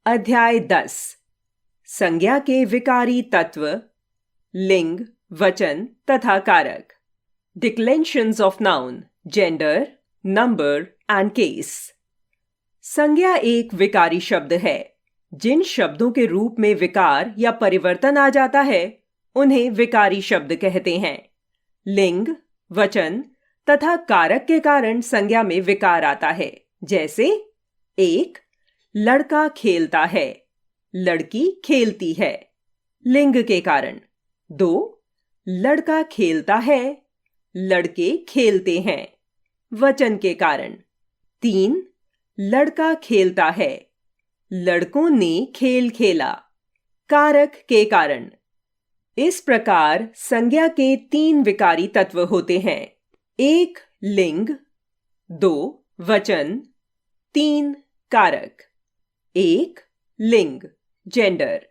अध्याय 10 संज्ञा के विकारी तत्व, लिंग, वचन तथा कारक, declensions of noun, gender, number and case. संज्ञा एक विकारी शब्द है। जिन शब्दों के रूप में विकार या परिवर्तन आ जाता है उन्हें विकारी शब्द कहते हैं। लिंग, वचन तथा कारक के कारण संज्ञा में विकार आता है। जैसे 1. लड़का खेलता है, लड़की खेलती है, लिंग के कारण। 2. लड़का खेलता है, लड़के खेलते हैं, वचन के कारण। 3. लड़का खेलता है, लड़कों ने खेल खेला, कारक के कारण। इस प्रकार संज्ञा के 3 विकारी तत्व होते हैं। 1. लिंग, 2. वचन, 3. कारक। 1. लिंग, जेंडर,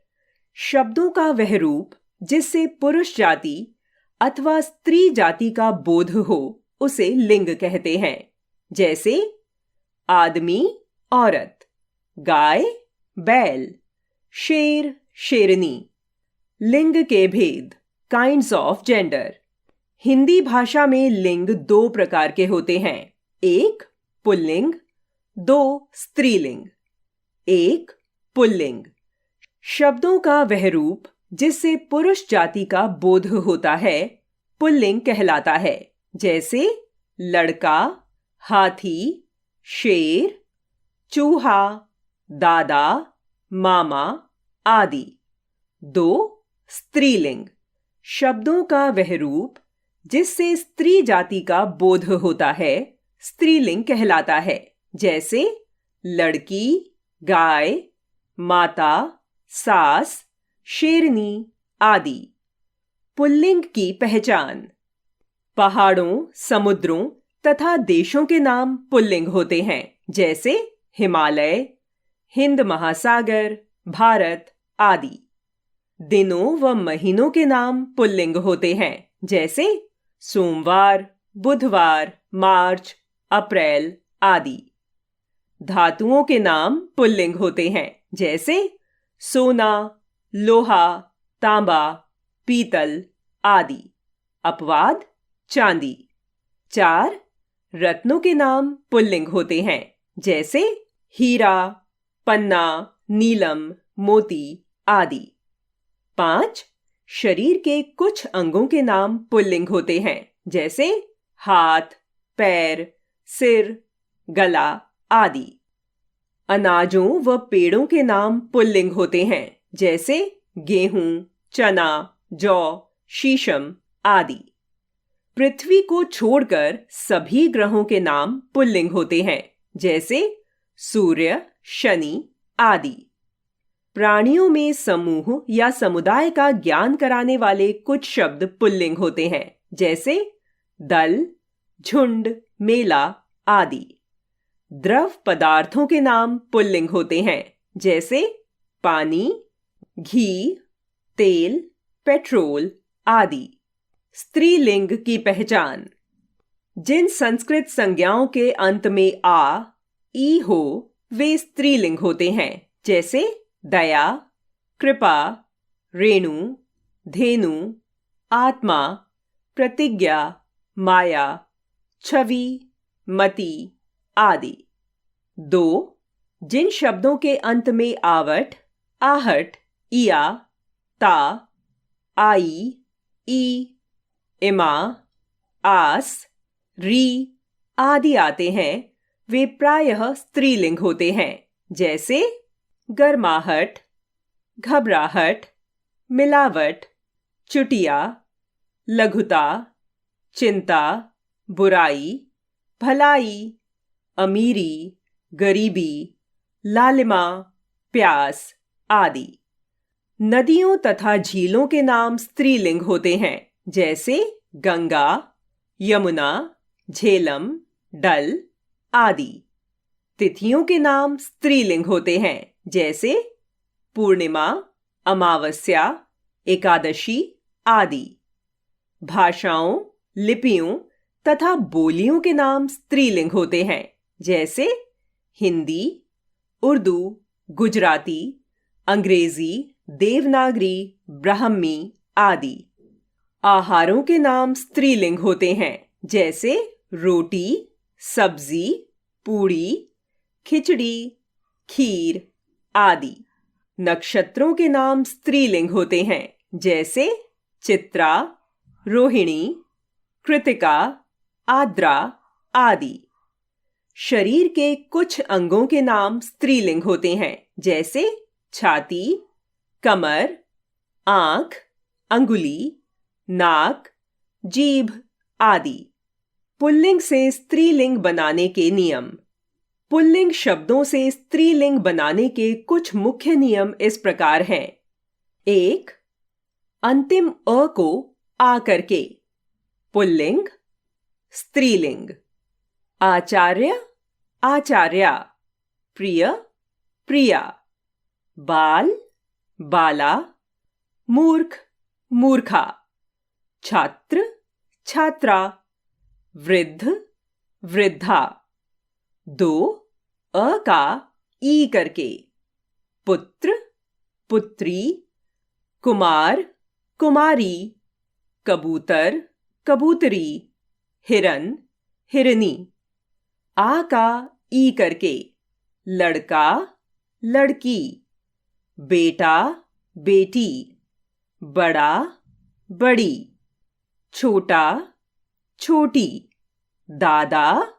शब्दों का वह रूप जिससे पुरुष जाति अथवा स्त्री जाति का बोध हो उसे लिंग कहते हैं। जैसे आदमी, औरत, गाय, बैल, शेर, शेरनी। लिंग के भेद, काइंड्स ऑफ जेंडर। हिंदी भाषा में लिंग 2 प्रकार के होते हैं। 1. पुल्लिंग, 2. स्त्रीलिंग। 1. पुल्लिंग, शब्दों का वह रूप जिससे पुरुष जाति का बोध होता है पुल्लिंग कहलाता है। जैसे लड़का, हाथी, शेर, चूहा, दादा, मामा आदि। 2. स्त्रीलिंग, शब्दों का वह रूप जिससे स्त्री जाति का बोध होता है स्त्रीलिंग कहलाता है। जैसे लड़की, गाय, माता, सास, शेरनी आदि। पुल्लिंग की पहचान, पहाड़ों, समुद्रों तथा देशों के नाम पुल्लिंग होते हैं। जैसे हिमालय, हिंद महासागर, भारत आदि। दिनों व महीनों के नाम पुल्लिंग होते हैं। जैसे सोमवार, बुधवार, मार्च, अप्रैल आदि। धातुओं के नाम पुल्लिंग होते हैं। जैसे सोना, लोहा, तांबा, पीतल आदि। अपवाद, चांदी। 4. रत्नों के नाम पुल्लिंग होते हैं। जैसे हीरा, पन्ना, नीलम, मोती आदि। 5. शरीर के कुछ अंगों के नाम पुल्लिंग होते हैं। जैसे हाथ, पैर, सिर, गला आदि। अनाजों व पेड़ों के नाम पुल्लिंग होते हैं। जैसे गेहूं, चना, जौ, शीशम आदि। पृथ्वी को छोड़कर सभी ग्रहों के नाम पुल्लिंग होते हैं। जैसे सूर्य, शनि आदि। प्राणियों में समूह या समुदाय का ज्ञान कराने वाले कुछ शब्द पुल्लिंग होते हैं। जैसे दल, झुंड, मेला आदि। द्रव पदार्थों के नाम पुल्लिंग होते हैं। जैसे पानी, घी, तेल, पेट्रोल आदि। स्त्रीलिंग की पहचान, जिन संस्कृत संज्ञाओं के अंत में आ, ई हो वे स्त्रीलिंग होते हैं। जैसे दया, कृपा, रेणु, धेनु, आत्मा, प्रतिज्ञा, माया, छवि, मति आदि। 2. जिन शब्दों के अंत में आवट, आहट, इया, ता, आई, ई, इमा, आस, री आदि आते हैं वे प्रायः स्त्रीलिंग होते हैं। जैसे गर्माहट, घबराहट, मिलावट, चुटिया, लघुता, चिंता, बुराई, भलाई, अमीरी, गरीबी, लालिमा, प्यास आदि। नदियों तथा झीलों के नाम स्त्रीलिंग होते हैं। जैसे गंगा, यमुना, झेलम, डल आदि। तिथियों के नाम स्त्रीलिंग होते हैं। जैसे पूर्णिमा, अमावस्या, एकादशी आदि। भाषाओं, लिपियों तथा बोलियों के नाम स्त्रीलिंग होते हैं। जैसे हिंदी, उर्दू, गुजराती, अंग्रेजी, देवनागरी, ब्राह्मी आदि। आहारों के नाम स्त्रीलिंग होते हैं, जैसे रोटी, सब्जी, पूड़ी, खिचड़ी, खीर आदि। नक्षत्रों के नाम स्त्रीलिंग होते हैं, जैसे चित्रा, रोहिणी, कृतिका, आद्रा आदि। शरीर के कुछ अंगों के नाम स्त्रीलिंग होते हैं, जैसे छाती, कमर, आंख, अंगुली, नाक, जीभ आदि। पुल्लिंग से स्त्रीलिंग बनाने के नियम। पुल्लिंग शब्दों से स्त्रीलिंग बनाने के कुछ मुख्य नियम इस प्रकार हैं। 1. अंतिम अ को आ करके। पुल्लिंग, स्त्रीलिंग। आचार्य, आचार्या। प्रिय, प्रिया। बाल, बाला। मूर्ख, मूर्खा। छात्र, छात्रा। वृद्ध, वृद्धा। 2. अ का ई करके। पुत्र, पुत्री। कुमार, कुमारी। कबूतर, कबूतरी। हिरन, हिरनी। आ का ई करके। लड़का, लड़की। बेटा, बेटी। बड़ा, बड़ी। छोटा, छोटी। दादा,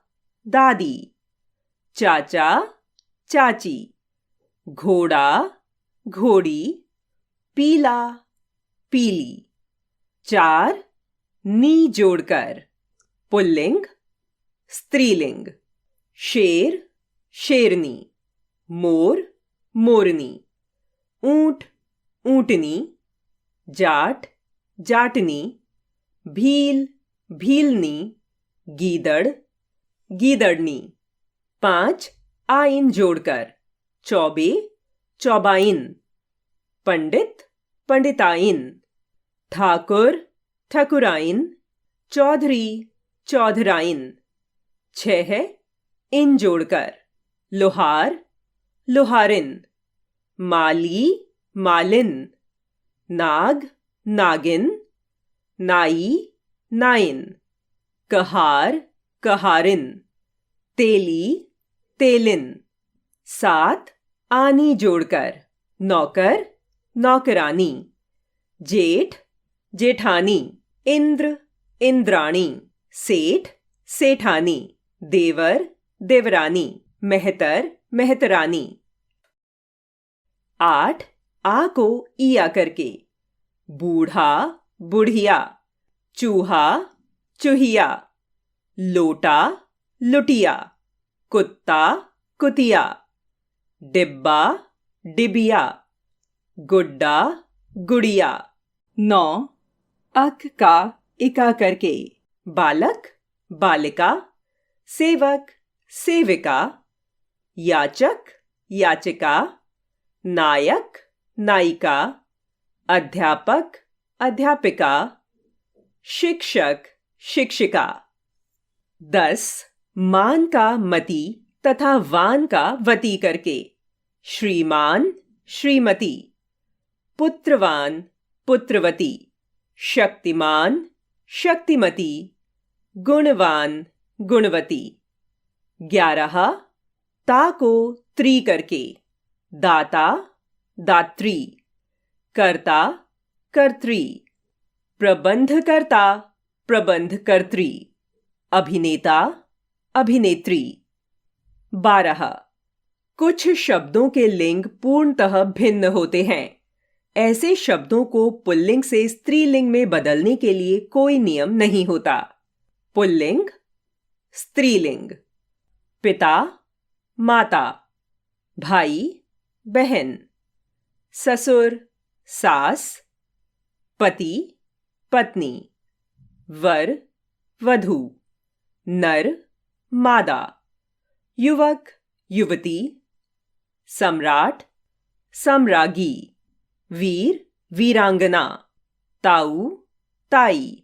दादी। चाचा, चाची। घोड़ा, घोड़ी। पीला, पीली। 4. नी जोड़कर। पुल्लिंग, स्त्रीलिंग। शेर, शेरनी। मोर, मोरनी। ऊंट, ऊंटनी। जाट, जाटनी। भील, भीलनी। गीदड़, गीदड़नी। 5. आइन जोड़कर। चौबे, चौबाइन। पंडित, पंडिताइन। ठाकुर, ठकुराइन। चौधरी, चौधराइन। 6. इन जोड़कर। लोहार, लोहारिन। माली, मालिन। नाग, नागिन। नाई, नाइन। कहार, कहारिन। तेली, तेलिन। 7. आनी जोड़कर। नौकर, नौकरानी। जेठ, जेठानी। इंद्र, इंद्राणी। सेठ, सेठानी। देवर, देवरानी। मेहतर, मेहतरानी। 8. आ को ईया करके। बूढ़ा, बुढ़िया। चूहा, चूहिया। लोटा, लुटिया। कुत्ता, कुतिया। डिब्बा, डिबिया। गुड्डा, गुड़िया। 9. अक का इका करके। बालक, बालिका। सेवक, सेविका। याचक, याचिका। नायक, नायिका। अध्यापक, अध्यापिका। शिक्षक, शिक्षिका। 10. मान का मति तथा वान का वती करके। श्रीमान, श्रीमती। पुत्रवान, पुत्रवती। शक्तिमान, शक्तिमती। गुणवान, गुणवती। 11. ता को त्री करके। दाता, दात्री। कर्ता, कर्त्री। प्रबंधकर्ता, प्रबंधकर्त्री। अभिनेता, अभिनेत्री। 12. कुछ शब्दों के लिंग पूर्णतः भिन्न होते हैं। ऐसे शब्दों को पुल्लिंग से स्त्रीलिंग में बदलने के लिए कोई नियम नहीं होता। पुल्लिंग, स्त्रीलिंग। पिता, माता। भाई, बहन। ससुर, सास। पति, पत्नी। वर, वधू। नर, मादा। युवक, युवती। सम्राट, सम्राज्ञी। वीर, वीरांगना। ताऊ, ताई।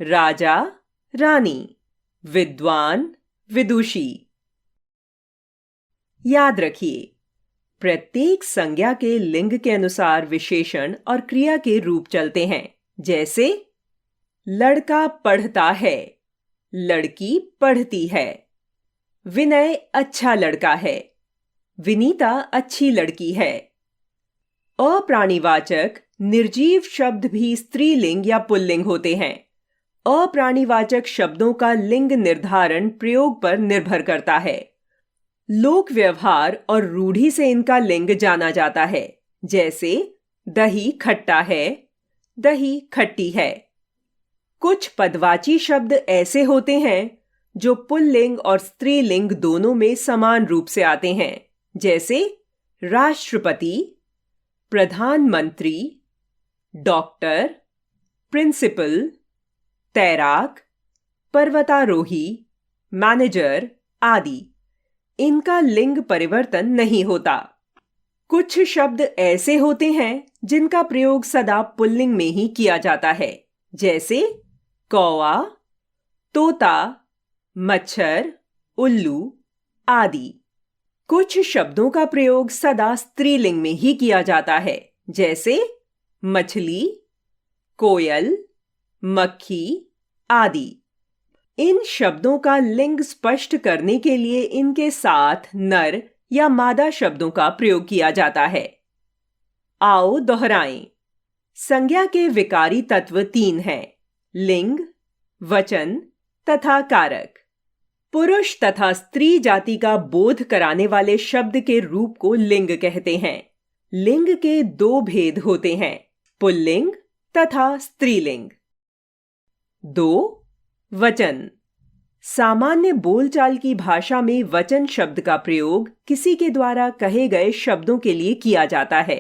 राजा, रानी। विद्वान, विदुषी। याद रखिए, प्रत्येक संज्ञा के लिंग के अनुसार विशेषण और क्रिया के रूप चलते हैं। जैसे लड़का पढ़ता है, लड़की पढ़ती है। विनय अच्छा लड़का है, विनीता अच्छी लड़की है। अप्राणीवाचक निर्जीव शब्द भी स्त्रीलिंग या पुल्लिंग होते हैं। अप्राणीवाचक शब्दों का लिंग निर्धारण प्रयोग पर निर्भर करता है। लोक व्यवहार और रूढ़ि से इनका लिंग जाना जाता है। जैसे दही खट्टा है, दही खट्टी है। कुछ पदवाची शब्द ऐसे होते हैं जो पुल्लिंग और स्त्रीलिंग दोनों में समान रूप से आते हैं। जैसे राष्ट्रपति, प्रधानमंत्री, डॉक्टर, प्रिंसिपल, तैराक, पर्वतारोही, मैनेजर आदि। इनका लिंग परिवर्तन नहीं होता। कुछ शब्द ऐसे होते हैं जिनका प्रयोग सदा पुल्लिंग में ही किया जाता है। जैसे कौवा, तोता, मच्छर, उल्लू आदि। कुछ शब्दों का प्रयोग सदा स्त्रीलिंग में ही किया जाता है। जैसे मछली, कोयल, मक्खी आदि। इन शब्दों का लिंग स्पष्ट करने के लिए इनके साथ नर या मादा शब्दों का प्रयोग किया जाता है। आओ दोहराएं। संज्ञा के विकारी तत्व 3 हैं: लिंग, वचन तथा कारक। पुरुष तथा स्त्री जाति का बोध कराने वाले शब्द के रूप को लिंग कहते हैं। लिंग के 2 भेद होते हैं, पुल्लिंग तथा स्त्रीलिंग। 2. वचन। सामान्य बोलचाल की भाषा में वचन शब्द का प्रयोग किसी के द्वारा कहे गए शब्दों के लिए किया जाता है,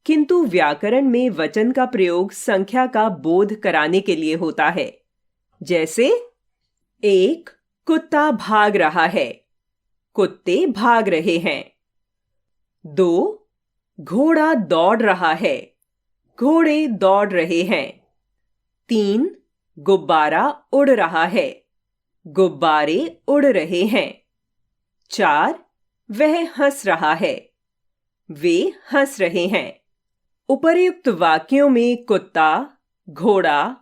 किंतु व्याकरण में वचन का प्रयोग संख्या का बोध कराने के लिए होता है। जैसे 1. कुत्ता भाग रहा है, कुत्ते भाग रहे हैं। 2. घोड़ा दौड़ रहा है, घोड़े दौड़ रहे हैं। 3. गुब्बारा उड़ रहा है, गुब्बारे उड़ रहे हैं। 4. वह हंस रहा है, वे हंस रहे हैं। उपर्युक्त वाक्यों में कुत्ता, घोड़ा,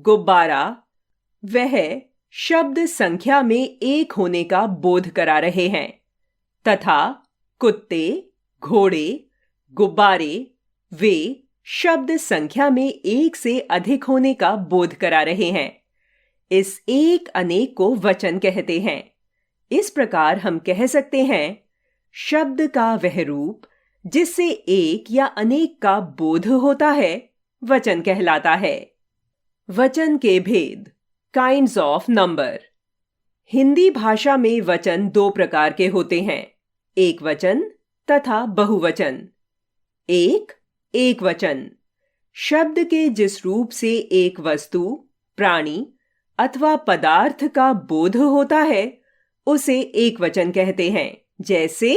गुब्बारा, वह शब्द संख्या में 1 होने का बोध करा रहे हैं तथा कुत्ते, घोड़े, गुब्बारे, वे शब्द संख्या में 1 से अधिक होने का बोध करा रहे हैं। इस एक अनेक को वचन कहते हैं। इस प्रकार हम कह सकते हैं, शब्द का वह रूप जिससे एक या अनेक का बोध होता है वचन कहलाता है। वचन के भेद, काइंड्स ऑफ नंबर। हिंदी भाषा में वचन 2 प्रकार के होते हैं, एक वचन तथा बहुवचन। एक वचन शब्द के जिस रूप से एक वस्तु, प्राणी अथवा पदार्थ का बोध होता है उसे एक वचन कहते हैं। जैसे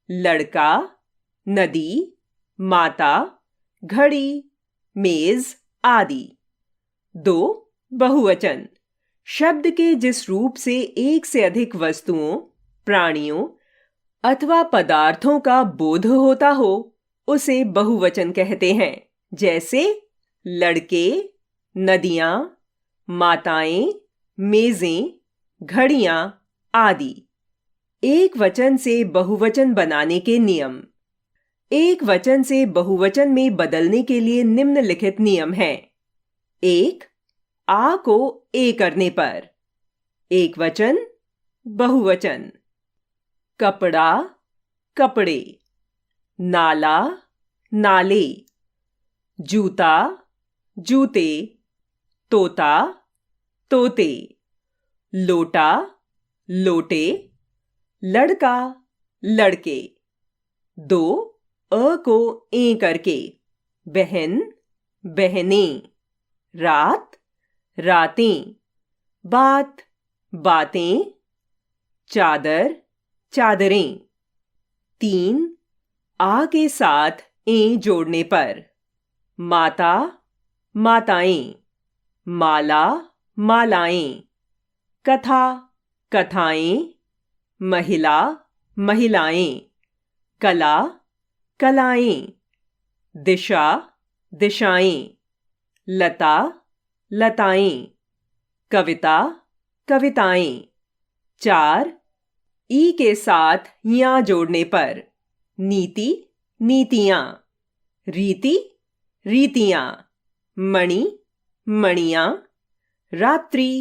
लड़का, नदी, माता, घड़ी, मेज आदि। 2. बहुवचन शब्द के जिस रूप से एक से अधिक वस्तुओं, प्राणियों अथवा पदार्थों का बोध होता हो उसे बहुवचन कहते हैं। जैसे लड़के, नदियां, माताएं, मेजें, घड़ियां आदि। एक वचन से बहुवचन बनाने के नियम। एक वचन से बहुवचन में बदलने के लिए निम्नलिखित नियम हैं। 1. आ को ए करने पर एक वचन, बहुवचन। कपड़ा, कपड़े। नाला, नाले। जूता, जूते। तोता, तोते। लोटा, लोटे। लड़का, लड़के। 2. अ को ए करके बहन, बहनें। रात, रातें। बात, बातें। चादर, चादरें। 3. आ के साथ ए जोड़ने पर माता, माताएं। माला, मालाएं। कथा, कथाएं। महिला, महिलाएं। कला, कलाएं। दिशा, दिशाएं। लता, लताएं। कविता, कविताएं। 4 ई के साथ या जोड़ने पर। नीति, नीतियां। रीति, रीतियां। मणि, मणियां। रात्रि,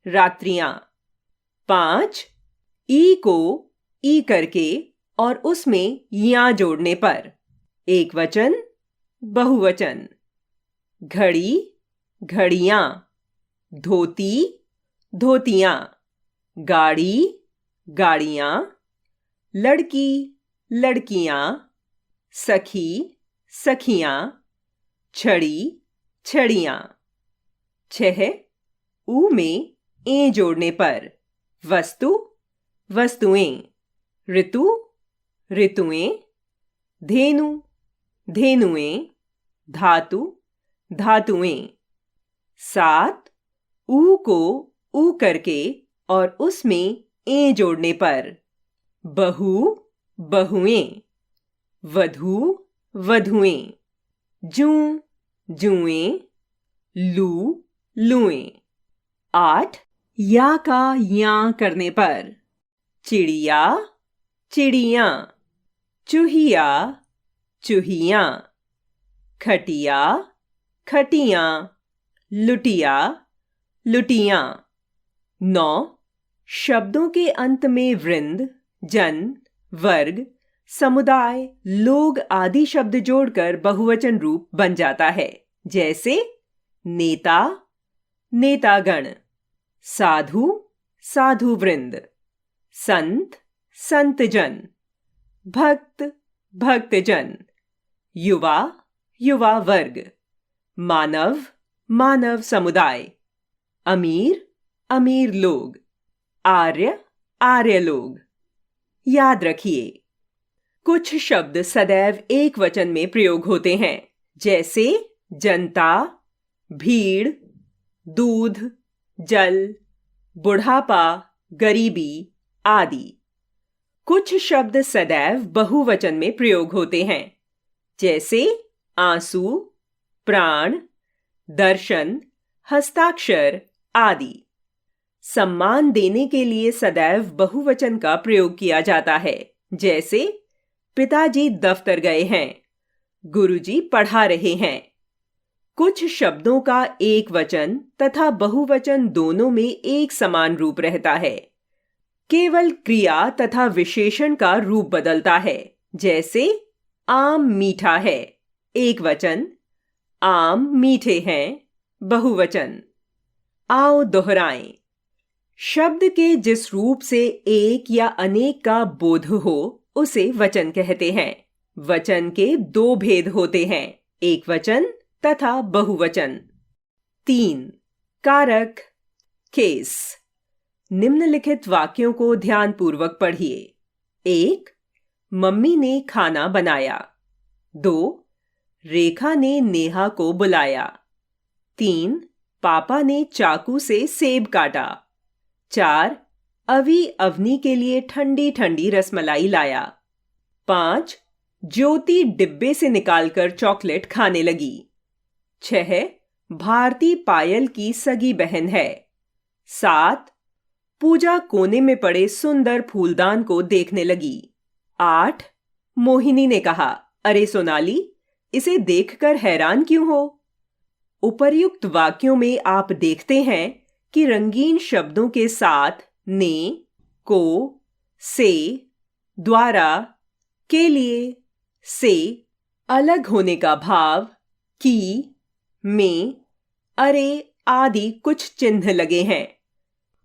रात्रियां। 5 ई को ई करके और उसमें या जोड़ने पर। एक वचन, बहुवचन। घड़ी, घड़ियां। धोती, धोतियां। गाड़ी, गाड़ियां। लड़की, लड़कियां। सखी, सखियां। छड़ी, छड़ियां। 6 ऊ में ए जोड़ने पर। वस्तु, वस्तुएं। ऋतु, ऋतुएं। धेनु, धेनुएं। धातु, धातुएं। 7 ऊ को ऊ करके और उसमें ए जोड़ने पर। बहू, बहुएं। वधू, वधुएं। जूं, जुएं। लू, लुएं। 8 या का या करने पर। चिड़िया, चिड़ियां। चूहिया, चूहियां। खटिया, खटियां। लुटिया, लुटियां। 9 शब्दों के अंत में वृंद, जन, वर्ग, समुदाय, लोग आदि शब्द जोड़कर बहुवचन रूप बन जाता है। जैसे नेता, नेतागण। साधु, साधुवृंद। संत, संतजन। भक्त, भक्तजन। युवा, युवा वर्ग। मानव, मानव समुदाय। अमीर, अमीर लोग। आर्य, आर्य लोग। याद रखिए, कुछ शब्द सदैव एक वचन में प्रयोग होते हैं, जैसे जनता, भीड़, दूध, जल, बुढ़ापा, गरीबी आदि। कुछ शब्द सदैव बहुवचन में प्रयोग होते हैं, जैसे आंसू, प्राण, दर्शन, हस्ताक्षर आदि। सम्मान देने के लिए सदैव बहुवचन का प्रयोग किया जाता है, जैसे पिताजी दफ्तर गए हैं, गुरुजी पढ़ा रहे हैं। कुछ शब्दों का एक वचन तथा बहुवचन दोनों में एक समान रूप रहता है। केवल क्रिया तथा विशेषण का रूप बदलता है, जैसे आम मीठा है, एक वचन। आम मीठे हैं, बहुवचन। आओ दोहराएं। शब्द के जिस रूप से एक या अनेक का बोध हो उसे वचन कहते हैं। वचन के 2 भेद होते हैं, एक वचन तथा बहुवचन। 3 कारक, केस। निम्नलिखित वाक्यों को ध्यानपूर्वक पढ़िए। 1 मम्मी ने खाना बनाया। 2 रेखा ने नेहा को बुलाया। 3 पापा ने चाकू से सेब काटा। 4 अवी अवनी के लिए ठंडी ठंडी रसमलाई लाया। 5 ज्योति डिब्बे से निकालकर चॉकलेट खाने लगी। 6 भारती पायल की सगी बहन है। 7 पूजा कोने में पड़े सुंदर फूलदान को देखने लगी। 8 मोहिनी ने कहा, अरे सोनाली, इसे देखकर हैरान क्यों हो? उपर्युक्त वाक्यों में आप देखते हैं कि रंगीन शब्दों के साथ ने, को, से, द्वारा, के लिए, से अलग होने का भाव, की, में, अरे आदि कुछ चिन्ह लगे हैं।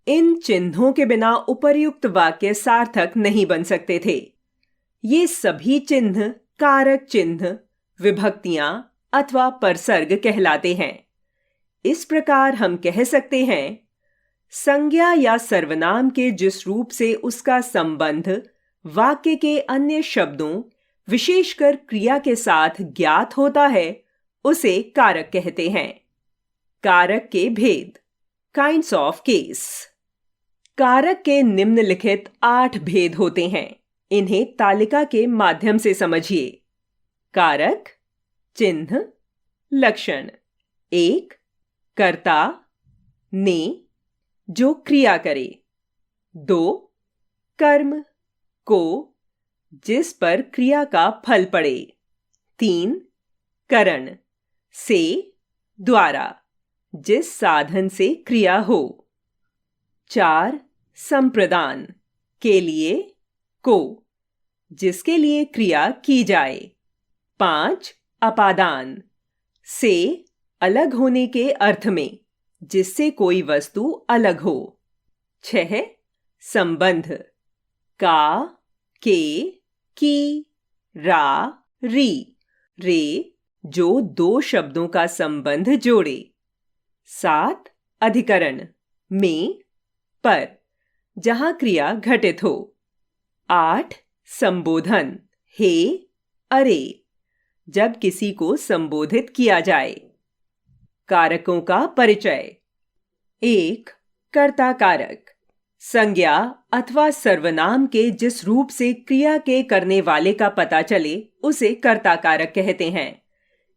इन चिन्हों के बिना उपर्युक्त वाक्य सार्थक नहीं बन सकते थे। ये सभी चिन्ह कारक चिन्ह, विभक्तियां अथवा परसर्ग कहलाते हैं। इस प्रकार हम कह सकते हैं, संज्ञा या सर्वनाम के जिस रूप से उसका संबंध वाक्य के अन्य शब्दों, विशेषकर क्रिया के साथ ज्ञात होता है, उसे कारक कहते हैं। कारक के भेद, काइंड्स ऑफ केस। कारक के निम्नलिखित 8 भेद होते हैं। इन्हें तालिका के माध्यम से समझिए। कारक, चिन्ह, लक्षण। 1. कर्ता, ने, जो क्रिया करे। 2. कर्म, को, जिस पर क्रिया का फल पड़े। 3. करण, से, द्वारा, जिस साधन से क्रिया हो। 4. संप्रदान, के लिए, को, जिसके लिए क्रिया की जाए। 5. अपादान, से, अलग होने के अर्थ में, जिससे कोई वस्तु अलग हो। 6. संबंध, का, के, की, रा, री, रे, जो दो शब्दों का संबंध जोड़े। 7. अधिकरण, में, पर, जहां क्रिया घटित हो। 8. संबोधन, हे, अरे, जब किसी को संबोधित किया जाए। कारकों का परिचय। 1. कर्ता कारक, संज्ञा अथवा सर्वनाम के जिस रूप से क्रिया के करने वाले का पता चले उसे कर्ता कारक कहते हैं।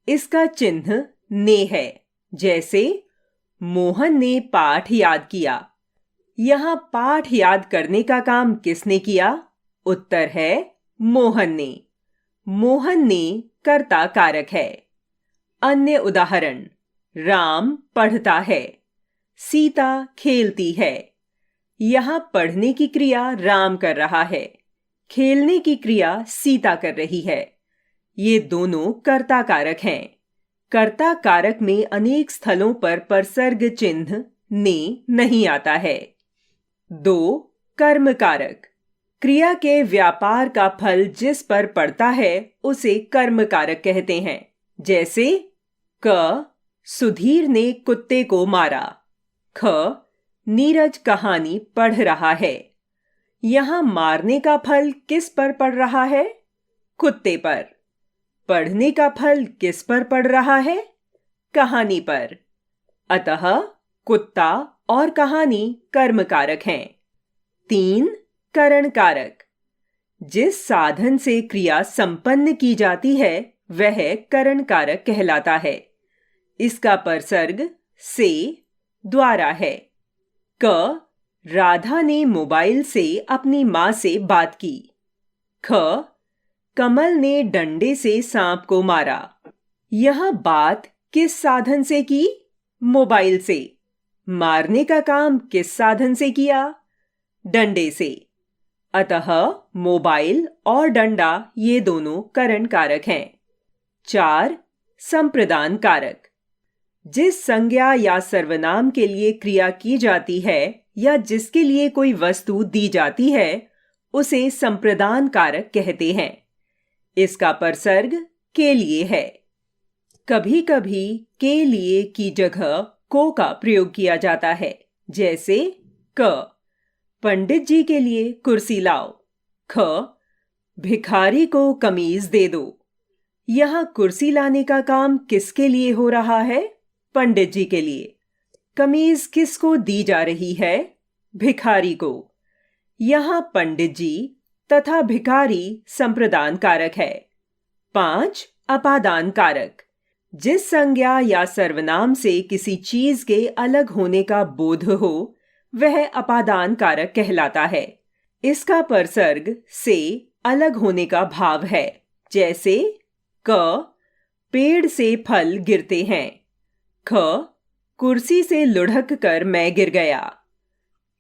इसका चिन्ह ने है, जैसे मोहन ने पाठ याद किया। यहां पाठ याद करने का काम किसने किया? उत्तर है मोहन ने। मोहन ने कर्ता कारक है। अन्य उदाहरण, राम पढ़ता है, सीता खेलती है। यहां पढ़ने की क्रिया राम कर रहा है, खेलने की क्रिया सीता कर रही है। ये दोनों कर्ता कारक हैं। कर्ता कारक में अनेक स्थलों पर परसर्ग चिन्ह ने नहीं आता है। 2. कर्म कारक, क्रिया के व्यापार का फल जिस पर पड़ता है उसे कर्म कारक कहते हैं। जैसे क, सुधीर ने कुत्ते को मारा। ख, नीरज कहानी पढ़ रहा है। यहां मारने का फल किस पर पड़ रहा है? कुत्ते पर। पढ़ने का फल किस पर पड़ रहा है? कहानी पर। अतः कुत्ता और कहानी कर्म कारक हैं। 3. करण कारक, जिस साधन से क्रिया संपन्न की जाती है वह करण कारक कहलाता है। इसका परसर्ग से, द्वारा है। क, राधा ने मोबाइल से अपनी मां से बात की। ख, कमल ने डंडे से सांप को मारा। यह बात किस साधन से की? मोबाइल से। मारने का काम किस साधन से किया? डंडे से। अतः मोबाइल और डंडा ये दोनों करण कारक हैं। 4. संप्रदान कारक, जिस संज्ञा या सर्वनाम के लिए क्रिया की जाती है या जिसके लिए कोई वस्तु दी जाती है उसे संप्रदान कारक कहते हैं। इसका परसर्ग के लिए है। कभी कभी के लिए की जगह को का प्रयोग किया जाता है। जैसे क, पंडित जी के लिए कुर्सी लाओ। ख, भिखारी को कमीज दे दो। यहां कुर्सी लाने का काम किसके लिए हो रहा है? पंडित जी के लिए। कमीज किसको दी जा रही है? भिखारी को। यहां पंडित जी तथा भिखारी संप्रदान कारक है। 5. अपादान कारक, जिस संज्ञा या सर्वनाम से किसी चीज के अलग होने का बोध हो वह अपादान कारक कहलाता है। इसका परसर्ग से अलग होने का भाव है। जैसे क, पेड़ से फल गिरते हैं। ख, कुर्सी से लुढ़क कर मैं गिर गया।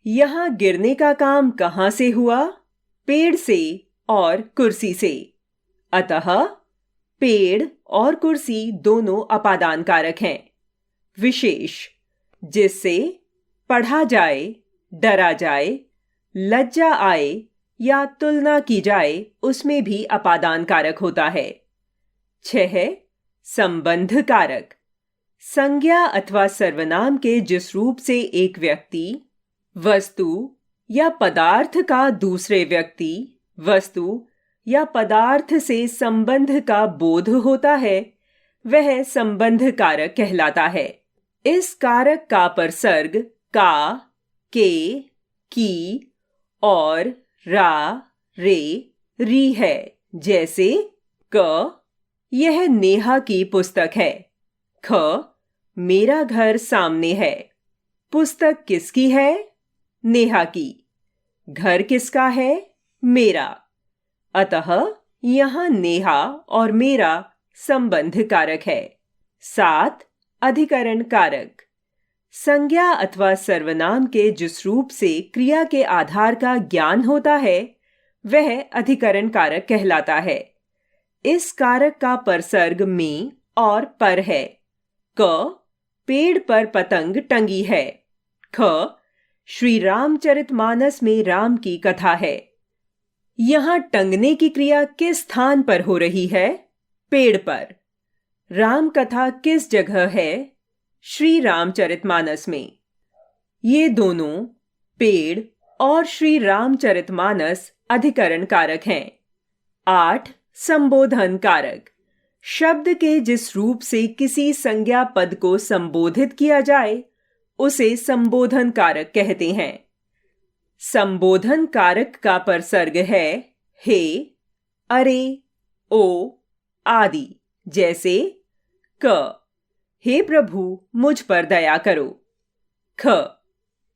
यहां गिरने का काम कहां से हुआ? पेड़ से और कुर्सी से। अतः पेड़ और कुर्सी दोनों अपादान कारक हैं। विशेष, जिससे पढ़ा जाए, डरा जाए, लज्जा आए या तुलना की जाए उसमें भी अपादान कारक होता है। 6. संबंध कारक, संज्ञा अथवा सर्वनाम के जिस रूप से एक व्यक्ति, वस्तु या पदार्थ का दूसरे व्यक्ति, वस्तु या पदार्थ से संबंध का बोध होता है वह संबंध कारक कहलाता है। इस कारक का परसर्ग का, के, की और रा, रे री है, जैसे क, यह नेहा की पुस्तक है। ख, मेरा घर सामने है। पुस्तक किसकी है? नेहा की। घर किसका है? मेरा। अतः यहाँ नेहा और मेरा संबंध कारक है। 7. अधिकरण कारक। संज्ञा अथवा सर्वनाम के जिस रूप से क्रिया के आधार का ज्ञान होता है वह अधिकरण कारक कहलाता है। इस कारक का परसर्ग में और पर है। क, पेड़ पर पतंग टंगी है। ख, श्री रामचरितमानस में राम की कथा है। यहां टंगने की क्रिया किस स्थान पर हो रही है? पेड़ पर। राम कथा किस जगह है? श्री रामचरितमानस में। ये दोनों पेड़ और श्री रामचरितमानस अधिकरण कारक हैं। 8. संबोधन कारक। शब्द के जिस रूप से किसी संज्ञा पद को संबोधित किया जाए उसे संबोधन कारक कहते हैं। संबोधन कारक का परसर्ग है हे, अरे, ओ आदि, जैसे क, हे प्रभु मुझ पर दया करो। ख,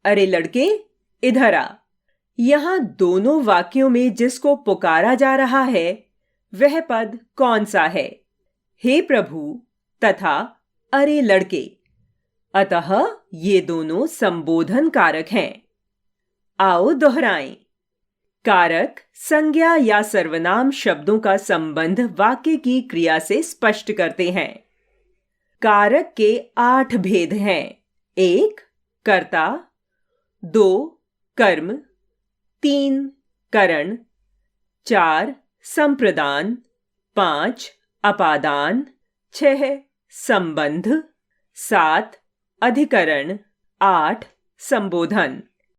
अरे लड़के इधर आ। यहां दोनों वाक्यों में जिसको पुकारा जा रहा है वह पद कौन सा है? हे प्रभु तथा अरे लड़के। अतः ये दोनों संबोधन कारक हैं। आओ दोहराएं। कारक संज्ञा या सर्वनाम शब्दों का संबंध वाक्य की क्रिया से स्पष्ट करते हैं। कारक के 8 भेद हैं। 1. कर्ता, 2. कर्म, 3. करण, 4. संप्रदान, 5. अपादान, 6. संबंध, 7. अधिकरण, 8. संबोधन।